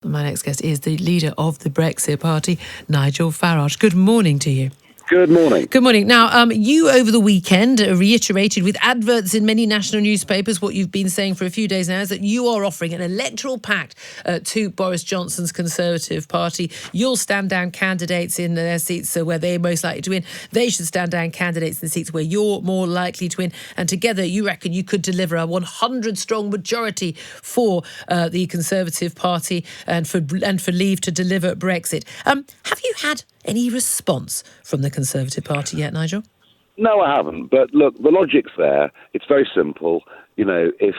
My next guest is the leader of the Brexit Party, Nigel Farage. Good morning to you. Good morning. Good morning. Now, you over the weekend reiterated with adverts in many national newspapers what you've been saying for a few days now, is that you are offering an electoral pact to Boris Johnson's Conservative Party. You'll stand down candidates in their seats where they're most likely to win. They should stand down candidates in the seats where you're more likely to win. And together, you reckon you could deliver a 100-strong majority for the Conservative Party and for Leave to deliver Brexit. Have you had any response from the Conservative Party yet, Nigel? No, I haven't. But look, the logic's there. It's very simple. You know, if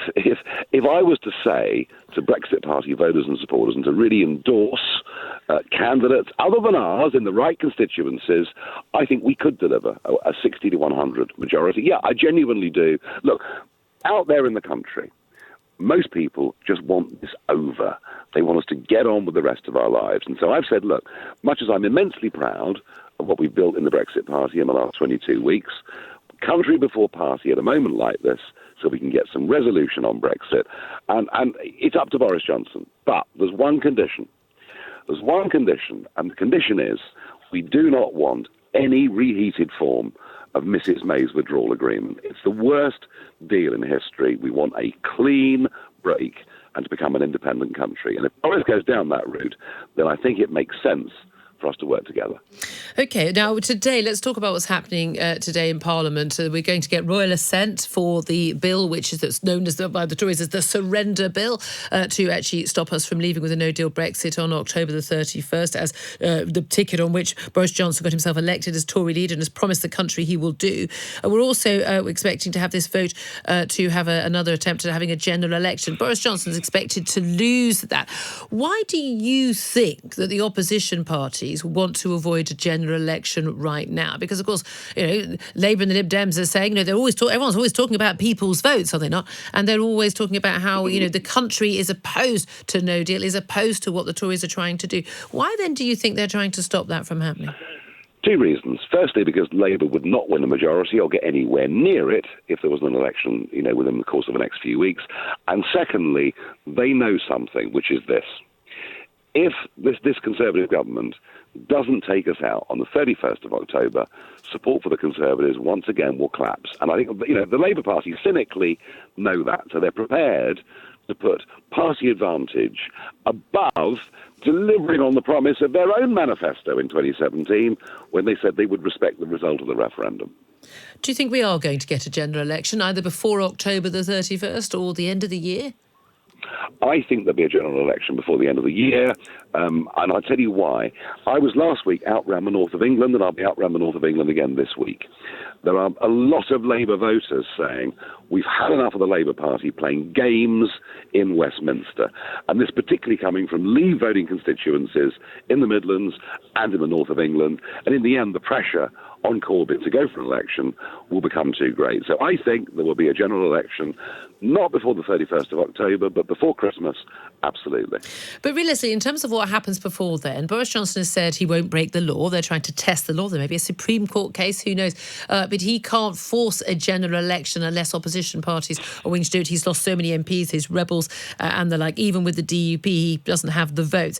I was to say to Brexit Party voters and supporters and to really endorse candidates other than ours in the right constituencies, I think we could deliver a 60 to 100 majority. Yeah, I genuinely do. Look, out there in the country, most people just want this over. They want us to get on with the rest of our lives. And so I've said, look, much as I'm immensely proud of what we've built in the Brexit Party in the last 22 weeks, country before party at a moment like this, so we can get some resolution on Brexit. And it's up to Boris Johnson. But there's one condition. There's one condition, and the condition is we do not want any reheated form of Mrs. May's withdrawal agreement. It's the worst deal in history. We want a clean break and to become an independent country. And if Boris goes down that route, then I think it makes sense for us to work together. OK, now today, let's talk about what's happening today in Parliament. We're going to get royal assent for the bill, which is known as by the Tories as the surrender bill, to actually stop us from leaving with a no-deal Brexit on October the 31st, as the ticket on which Boris Johnson got himself elected as Tory leader and has promised the country he will do. We're also expecting to have this vote to have another attempt at having a general election. Boris Johnson is expected to lose that. Why do you think that the opposition parties want to avoid a general election right now? Because, of course, you know, Labour and the Lib Dems are saying, you know, everyone's always talking about people's votes, are they not? And they're always talking about how, you know, the country is opposed to no deal, is opposed to what the Tories are trying to do. Why then do you think they're trying to stop that from happening? Two reasons. Firstly, because Labour would not win a majority or get anywhere near it if there was an election, you know, within the course of the next few weeks. And secondly, they know something, which is this. If this Conservative government doesn't take us out on the 31st of October, support for the Conservatives once again will collapse. And I think, you know, the Labour Party cynically know that, so they're prepared to put party advantage above delivering on the promise of their own manifesto in 2017 when they said they would respect the result of the referendum. Do you think we are going to get a general election either before October the 31st or the end of the year? I think there'll be a general election before the end of the year, and I'll tell you why. I was last week out round the north of England, and I'll be out round the north of England again this week. There are a lot of Labour voters saying we've had enough of the Labour Party playing games in Westminster, and this particularly coming from Leave voting constituencies in the Midlands and in the north of England, and in the end the pressure on Corbyn to go for an election will become too great. So I think there will be a general election, not before the 31st of October, but before Christmas, absolutely. But realistically, in terms of what happens before then, Boris Johnson has said he won't break the law. They're trying to test the law. There may be a Supreme Court case, who knows? But he can't force a general election unless opposition parties are willing to do it. He's lost so many MPs, his rebels and the like. Even with the DUP, he doesn't have the votes.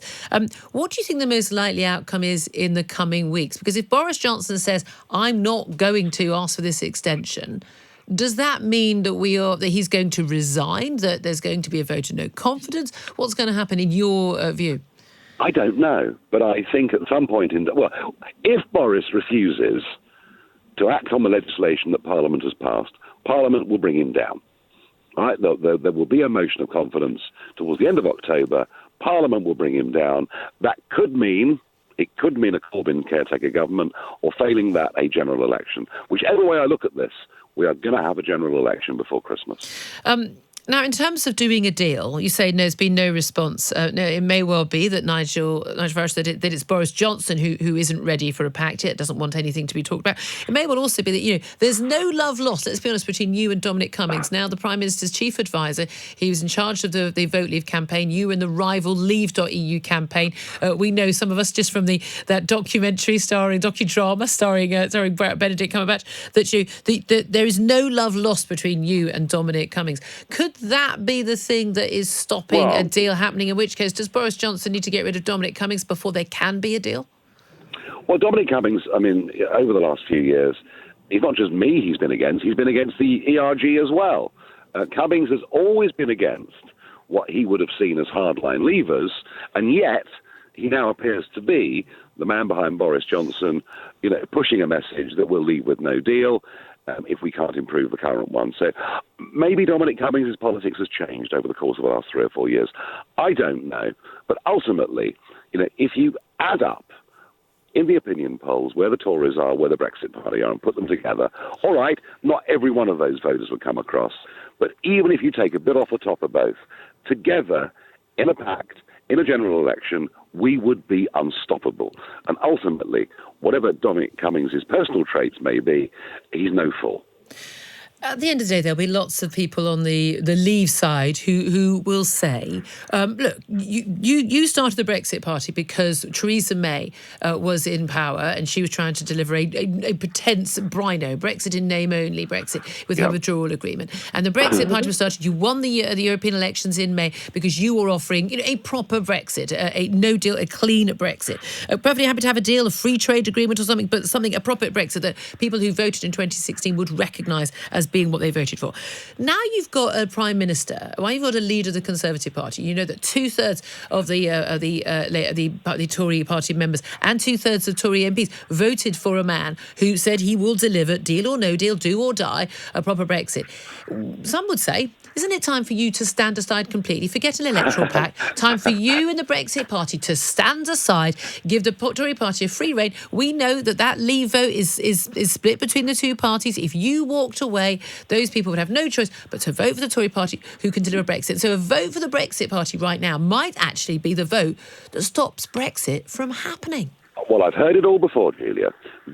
What do you think the most likely outcome is in the coming weeks? Because if Boris Johnson says, I'm not going to ask for this extension, does that mean that he's going to resign, that there's going to be a vote of no confidence? What's going to happen in your view? I don't know, but I think at some point if Boris refuses to act on the legislation that Parliament has passed, Parliament will bring him down. All right? There will be a motion of confidence towards the end of October. Parliament will bring him down. That could mean a Corbyn caretaker government, or failing that, a general election. Whichever way I look at this, we are going to have a general election before Christmas. Now, in terms of doing a deal, you say there's been no response. No, it may well be that Nigel Farage said that it's Boris Johnson who isn't ready for a pact yet, doesn't want anything to be talked about. It may well also be that, you know, there's no love lost, let's be honest, between you and Dominic Cummings, now the Prime Minister's chief advisor. He was in charge of the Vote Leave campaign. You were in the rival Leave.eu campaign. We know, some of us, just from that docudrama starring Benedict Cumberbatch, that there is no love lost between you and Dominic Cummings. Could could that be the thing that is stopping a deal happening? In which case, does Boris Johnson need to get rid of Dominic Cummings before there can be a deal? Well, Dominic Cummings, I mean, over the last few years, it's not just me he's been against the ERG as well. Cummings has always been against what he would have seen as hardline leavers, and yet he now appears to be the man behind Boris Johnson, pushing a message that we'll leave with no deal if we can't improve the current one. So maybe Dominic Cummings' politics has changed over the course of the last 3 or 4 years. I don't know. But ultimately, if you add up in the opinion polls where the Tories are, where the Brexit Party are, and put them together, all right, not every one of those voters would come across. But even if you take a bit off the top of both, together, in a pact, in a general election, we would be unstoppable. And ultimately, whatever Dominic Cummings' personal traits may be, he's no fool. At the end of the day, there'll be lots of people on the Leave side who will say, look, you started the Brexit Party because Theresa May was in power and she was trying to deliver a pretense Brexit in name only Brexit with her withdrawal agreement. And the Brexit Party was started. You won the European elections in May because you were offering a proper Brexit, a no deal, a clean Brexit. Perfectly happy to have a deal, a free trade agreement or something, but a proper Brexit that people who voted in 2016 would recognise as being what they voted for. Now you've got a Prime Minister, you've got a leader of the Conservative Party. You know that 2/3 of the Tory party members and 2/3 of Tory MPs voted for a man who said he will deliver, deal or no deal, do or die, a proper Brexit. Some would say, isn't it time for you to stand aside completely, forget an electoral pact, time for you and the Brexit Party to stand aside, give the Tory party a free rein? We know that Leave vote is split between the two parties. If you walked away, those people would have no choice but to vote for the Tory party who can deliver Brexit. So a vote for the Brexit Party right now might actually be the vote that stops Brexit from happening. Well, I've heard it all before, Julia.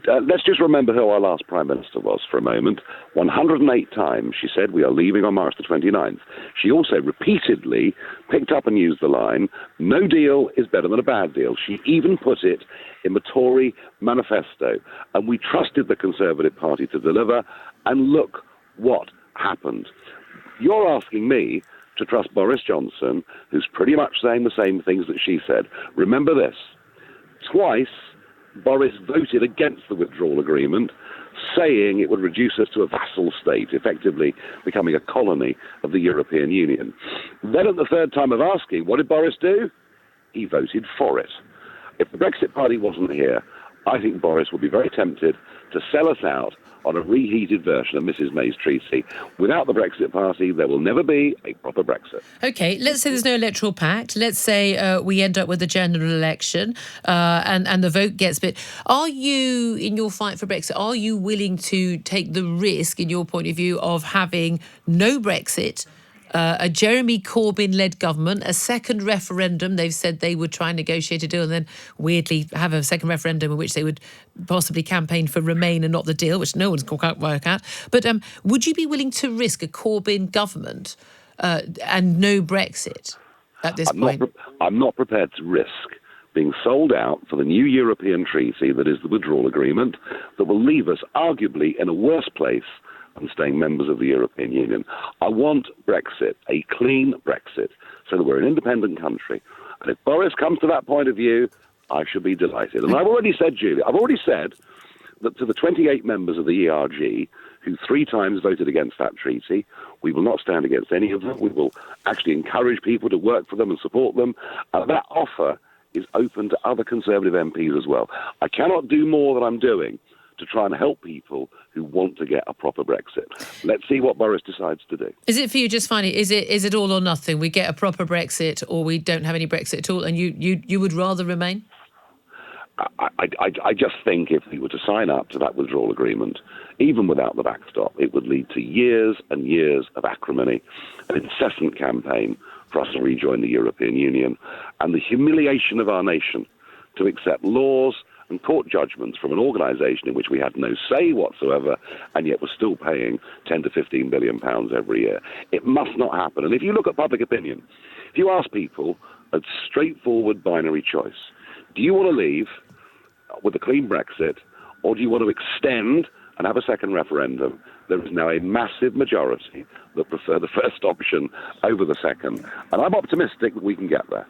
Let's just remember who our last Prime Minister was for a moment. 108 times she said we are leaving on March the 29th. She also repeatedly picked up and used the line, no deal is better than a bad deal. She even put it in the Tory manifesto. And we trusted the Conservative Party to deliver. And look what happened. You're asking me to trust Boris Johnson, who's pretty much saying the same things that she said. Remember this. Twice, Boris voted against the withdrawal agreement, saying it would reduce us to a vassal state, effectively becoming a colony of the European Union. Then at the third time of asking, what did Boris do? He voted for it. If the Brexit Party wasn't here, I think Boris would be very tempted to sell us out on a reheated version of Mrs May's treaty. Without the Brexit Party, there will never be a proper Brexit. OK, let's say there's no electoral pact. Let's say we end up with a general election and the vote gets split. Are you, in your fight for Brexit, are you willing to take the risk, in your point of view, of having no Brexit, a Jeremy Corbyn-led government, a second referendum? They've said they would try and negotiate a deal and then weirdly have a second referendum in which they would possibly campaign for Remain and not the deal, which no one's can work out. But would you be willing to risk a Corbyn government and no Brexit at this point? I'm not prepared to risk being sold out for the new European treaty that is the withdrawal agreement that will leave us arguably in a worse place and staying members of the European Union. I want Brexit, a clean Brexit, so that we're an independent country. And if Boris comes to that point of view, I shall be delighted. And I've already said, Julia, that to the 28 members of the ERG who 3 times voted against that treaty, we will not stand against any of them. We will actually encourage people to work for them and support them. And that offer is open to other Conservative MPs as well. I cannot do more than I'm doing to try and help people who want to get a proper Brexit. Let's see what Boris decides to do. Is it for you just finally, is it all or nothing? We get a proper Brexit or we don't have any Brexit at all, and you would rather Remain? I just think if we were to sign up to that withdrawal agreement, even without the backstop, it would lead to years and years of acrimony, an incessant campaign for us to rejoin the European Union, and the humiliation of our nation to accept laws and court judgments from an organisation in which we had no say whatsoever, and yet we're still paying 10 to 15 billion pounds every year. It must not happen. And if you look at public opinion, if you ask people a straightforward binary choice, do you want to leave with a clean Brexit, or do you want to extend and have a second referendum, there is now a massive majority that prefer the first option over the second. And I'm optimistic that we can get there.